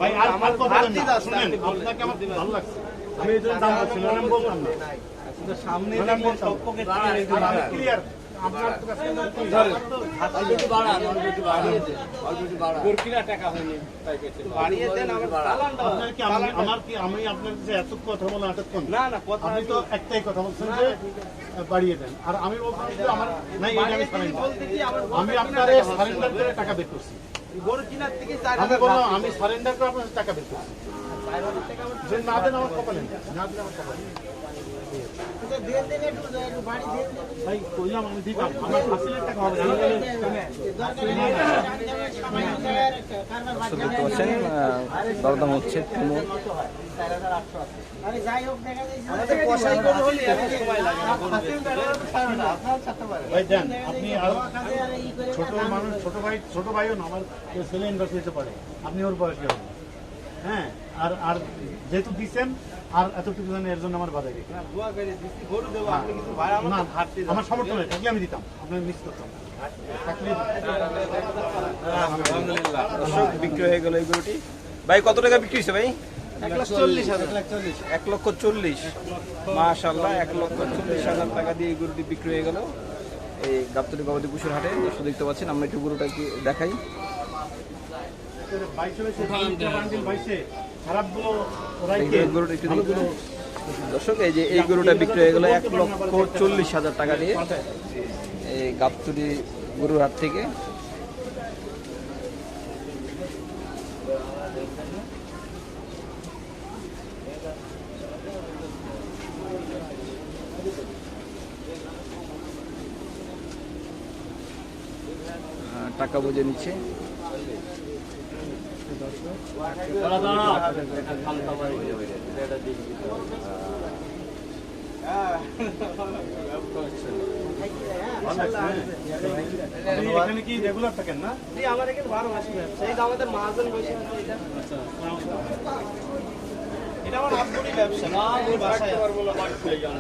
ভাই আর আমার কথা শুনেন, আপনাকে আমার ভালো লাগছে, আমি এই জন্য দাম বলছি না, আমি বলতাম না সামনে ক্লিয়ার আপনার কাছে একটু বাড়ান, একটু বাড়িয়ে দেন, একটু বাড়ান। গোরকিলা টাকা হয়নি তাই কেটে বাড়িয়ে দেন, আপনার কি আমার কি আমি আপনার কাছে এত কথা বলা এতক্ষণ না না কথা আপনি তো একটাই কথা বলছেন যে বাড়িয়ে দেন, আর আমি বলছি যে আমার নাই এটা আমি আমি আপনার সারেন্ডার করে টাকা বের করছি। গরু কিনার থেকে আমি বললাম আমি সারেন্ডার করে আপনার টাকা বের করছি, যে না দেন আমার কপালে, না দেন আমার কপালে। ভাই কইলাম আমি দিতাম, আমার হাসিলের টাকা হবে না। দেখতে পাচ্ছেন দরদাম হচ্ছে তুমুল। ভাই দেন আপনি আর ছোট মানুষ, ছোট ভাইও না, আমার ছেলে ইনভার্স হতে পারে, আপনি ওর বয়সী হবেন। হ্যাঁ আর আর যেহেতু দিচ্ছেন আর এতটুকু জানেন এর জন্য আমার বাধা গেছে না, আমার সমর্থন নেই, থাকলে আমি দিতাম, আপনার মিস করতাম থাকলে। আলহামদুলিল্লাহ দর্শক বিক্রি হয়ে গেল এই গরুটি। ভাই কত টাকা বিক্রি হয়েছে ভাই? 1,40,000। মাশাআল্লাহ 1,40,000 টাকা দিয়ে এই গরুটি বিক্রি হয়ে গেল এই গাবতলী গবাদি পশুর হাটে। দর্শক দেখতে পাচ্ছেন, আমরা একটু গরুটা কি দেখাই। গরুটা একটু দর্শক, এই যে এই গরুটা বিক্রি হয়ে গেল 1,40,000 টাকা দিয়ে এই গাবতলী গরুর হাট থেকে। টাকা বুঝে নিচ্ছে। এখানে কি রেগুলার থাকেন না? আমার এখানে 12 মাস ব্যবসা, এই আমাদের মাহাজন বসে আছে। এটা আমার আব্বুরই ব্যবসা না, ওই বাসায় বাড়ি চলে যান।